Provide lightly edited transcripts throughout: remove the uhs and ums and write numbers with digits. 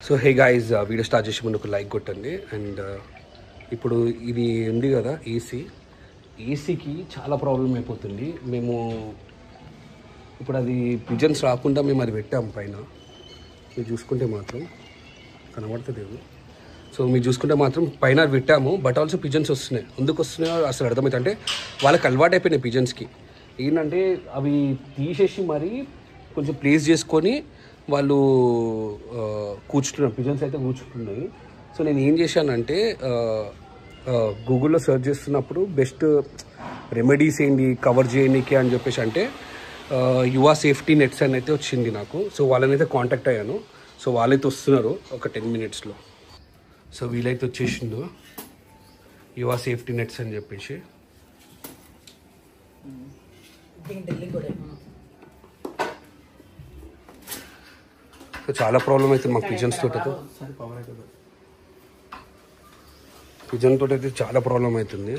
So hey guys, video start చేసే ముందు ఒక లైక్ కొట్టండి. అండ్ ఇప్పుడు ఇది ఉంది కదా ఏసీకి చాలా ప్రాబ్లం అయిపోతుంది. మేము ఇప్పుడు అది పిజన్స్ రాకుండా మేము అది పెట్టాము పైన. మీరు చూసుకుంటే మాత్రం కనబడుతుంది. సో మీరు చూసుకుంటే మాత్రం పైన అది పెట్టాము, బట్ ఆల్సో పిజన్స్ వస్తున్నాయి. ఎందుకు వస్తున్నాయో అసలు అర్థమవుతుంది. అంటే వాళ్ళకి అలవాటు అయిపోయినాయి పిజన్స్కి. ఏంటంటే అవి తీసేసి మరీ కొంచెం ప్లేస్ చేసుకొని వాళ్ళు కూర్చుంటున్నారు. పిజన్స్ అయితే కూర్చుంటున్నాయి. సో నేను ఏం చేశానంటే గూగుల్లో సెర్చ్ చేస్తున్నప్పుడు బెస్ట్ రెమెడీస్ ఏంటి కవర్ చేయడానికి అని చెప్పేసి అంటే యువ సేఫ్టీ నెట్స్ అని అయితే వచ్చింది నాకు. సో వాళ్ళనైతే కాంటాక్ట్ అయ్యాను. సో వాళ్ళైతే వస్తున్నారు ఒక 10 minutesలో. సో వీలైతే వచ్చేసిండు యువ సేఫ్టీ నెట్స్ అని చెప్పేసి. సో చాలా ప్రాబ్లం అవుతుంది మాకు పిజన్స్ తోటి. పిజన్ తోటి అయితే చాలా ప్రాబ్లం అవుతుంది.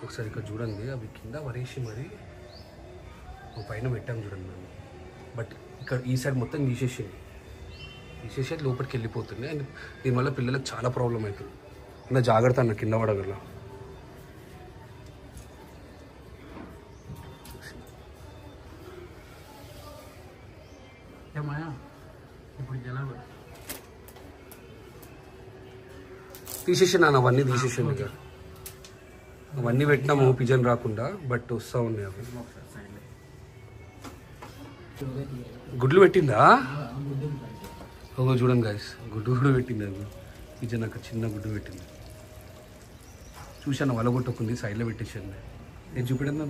ఒకసారి ఇక్కడ చూడండి, అవి కింద వరేసి మరి పైన పెట్టాము చూడండి మేము. బట్ ఇక్కడ ఈ సైడ్ మొత్తం తీసేసి లోపలికి వెళ్ళిపోతుంది. అండ్ దీనివల్ల పిల్లలకు చాలా ప్రాబ్లం అవుతుంది. ఇలా జాగ్రత్త అన్న కింద పడగల. తీసేసాను అన్న, అవన్నీ తీసేసాను. ఇక అవన్నీ పెట్టినాము పిజన్ రాకుండా, బట్ వస్తూ ఉన్నాయి అవి. గుడ్లు పెట్టిందా? ఓ చూడండి గాయస్, గుడ్డు కూడా పెట్టింది. అది పిజన్ అక్కడ చిన్న గుడ్డు పెట్టింది. చూశాను, వలగొట్టుకుంది, సైడ్లో పెట్టేసాను. నేను చూపెట్టా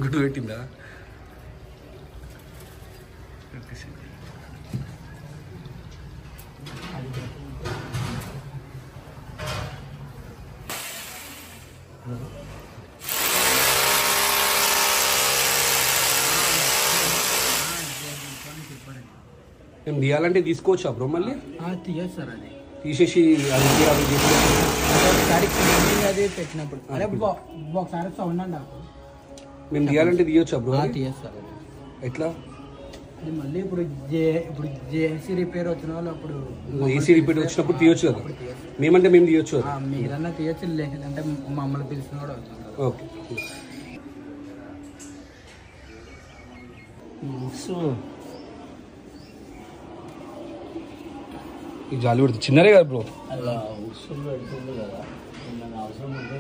గుడ్డు పెట్టిందా? మేము తీయాలంటే తీసుకోవచ్చా బ్రో? మళ్ళీ తీయచ్చు సార్. అది తీసేసి అది పెట్టినప్పుడు ఒకసారి సౌండ్ అండి మేము తీయాలంటే తీయొచ్చా బ్రో? తీయచ్చు సార్. ఎట్లా? అది మళ్ళీ ఇప్పుడు ఏసీ రిపేర్ వచ్చిన వాళ్ళు అప్పుడు ఏసీ రిపేర్ వచ్చినప్పుడు తీయొచ్చు కదా. మేమంటే మేము తీయొచ్చు కదా. మీరన్నా తీయచ్చు, లేదంటే మమ్మల్ని పిలిచిన కూడా ఓకే. సో ఈ జాలి పెడుతుంది చిన్నరే కదా బ్రో. అలా ఉసులు పెడుతుంది కదా, అవసరం ఉంటే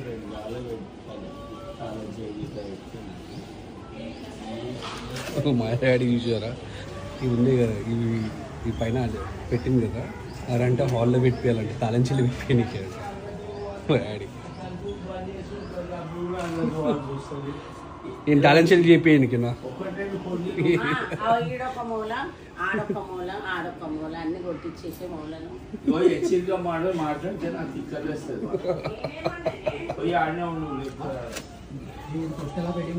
మా డాడీ చూసారా, ఇవి ఉంది కదా, ఇవి ఈ పైన పెట్టింది కదా, అదంటే హాల్లో పెట్టిపోయాలంటే తాళంచెల్లి పెట్టిపోయి డాడీ నేను తాళంచెల్లి చెప్పాను కింద. ఈడొక మూల ఆడొక మూల ఆడొక మూల అన్ని కొట్టించేసే మూలను మాట్లాడితే నాకు ఇక్కడ ఎలా పెట్టి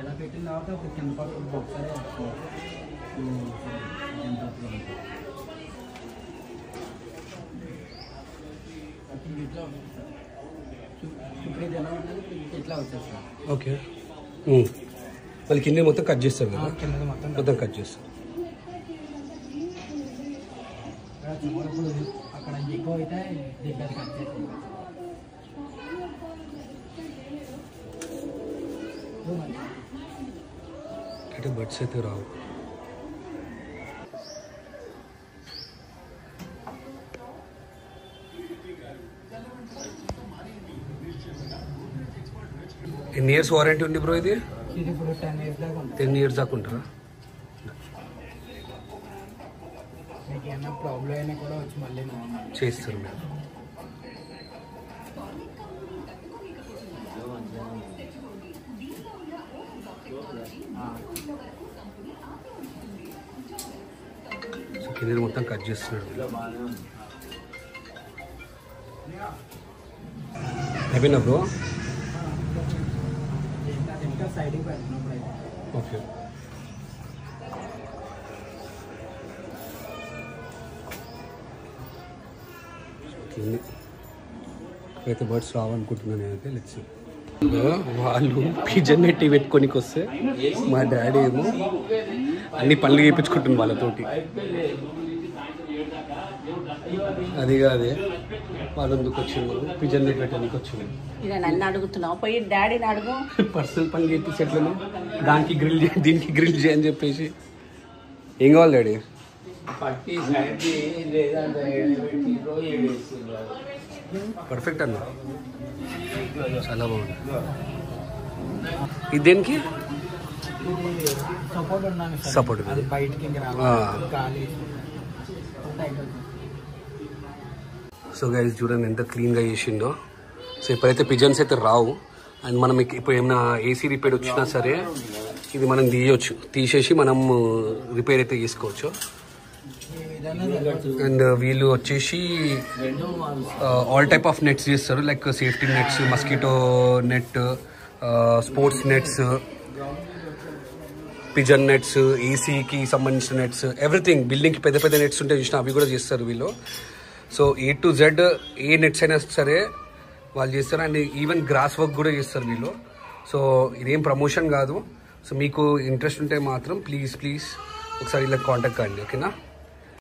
ఎలా పెట్టిన తర్వాత అప్పుడు కింద పడుతుంది ఒకసారి. ఇప్పుడు ఇది ఎలా ఉన్నది, ఇట్లా వచ్చేస్తాను. ఓకే, మళ్ళీ కింద మొత్తం కట్ చేస్తారు కదా, కింద మొత్తం కట్ చేస్తారు. అక్కడ ఎక్కువ అయితే దగ్గర కట్ చేస్తాం. అంటే బడ్స్ అయితే రావు. ఎన్ని ఇయర్స్ వారంటీ ఉంది బ్రో ఇది? ఇది ఇప్పుడు 10 years దాకా ఉంటుంది. 10 years దాకా ఉంటారా? మీకు ఏమైనా ప్రాబ్లం అయినా కూడా వచ్చి మళ్ళీ చేస్తారు మీరు. సో కింద మొత్తం కట్ చేస్తున్నాడు. అయిపోయినా బ్రో? ఇంకా సైడ్కి పెట్టినప్పుడు అయితే ఓకే. అయితే బర్డ్స్ రావనుకుంటున్నాను నేనైతే. లెట్స్ వాళ్ళు పిజన్ నెట్టి పెట్టుకోనికి వస్తే మా డాడీ ఏమో అన్ని పనులు చేయించుకుంటుంది వాళ్ళతోటి. అది కాదే వాళ్ళు ఎందుకు వచ్చిండు, పిజన్ నెట్ పెట్టడానికి వచ్చింది. ఇక నన్ను అడుగుతున్నావు, పోయి డాడీని అడుగు. పర్సనల్ పని చేయించి ఎట్లనే దానికి గ్రిల్ చేయ దీనికి గ్రిల్ చేయని చెప్పేసి. ఏం కావాలి డాడీ? పర్ఫెక్ట్ అన్న, చాలా బాగుంది. ఇది దేనికి సపోర్ట్ ఉన్నాను, సపోర్ట్ అది బయటికి గాలి. సో గైస్ చూడండి ఎంత క్లీన్గా చేసిండో. సో ఇప్పుడైతే పిజన్స్ అయితే రావు. అండ్ మనం ఇప్పుడు ఏమైనా ఏసీ రిపేర్ వచ్చినా సరే ఇది మనం తీయొచ్చు, తీసేసి మనం రిపేర్ అయితే చేసుకోవచ్చు. అండ్ వీళ్ళు వచ్చేసి ఆల్ టైప్ ఆఫ్ నెట్స్ చేస్తారు, like safety nets, mosquito net, sports nets, pigeon nets, ఏసీకి సంబంధించిన నెట్స్, ఎవ్రీథింగ్. బిల్డింగ్కి పెద్ద పెద్ద నెట్స్ ఉంటే చూసిన అవి కూడా చేస్తారు వీళ్ళు. So A to Z A nets అయినా సరే వాళ్ళు చేస్తారు. అండ్ ఈవెన్ గ్రాస్ వర్క్ కూడా చేస్తారు వీళ్ళు. సో ఇదేం ప్రమోషన్ కాదు. సో మీకు ఇంట్రెస్ట్ ఉంటే మాత్రం ప్లీజ్ ఒకసారి ఇలా కాంటాక్ట్ కండి, ఓకేనా?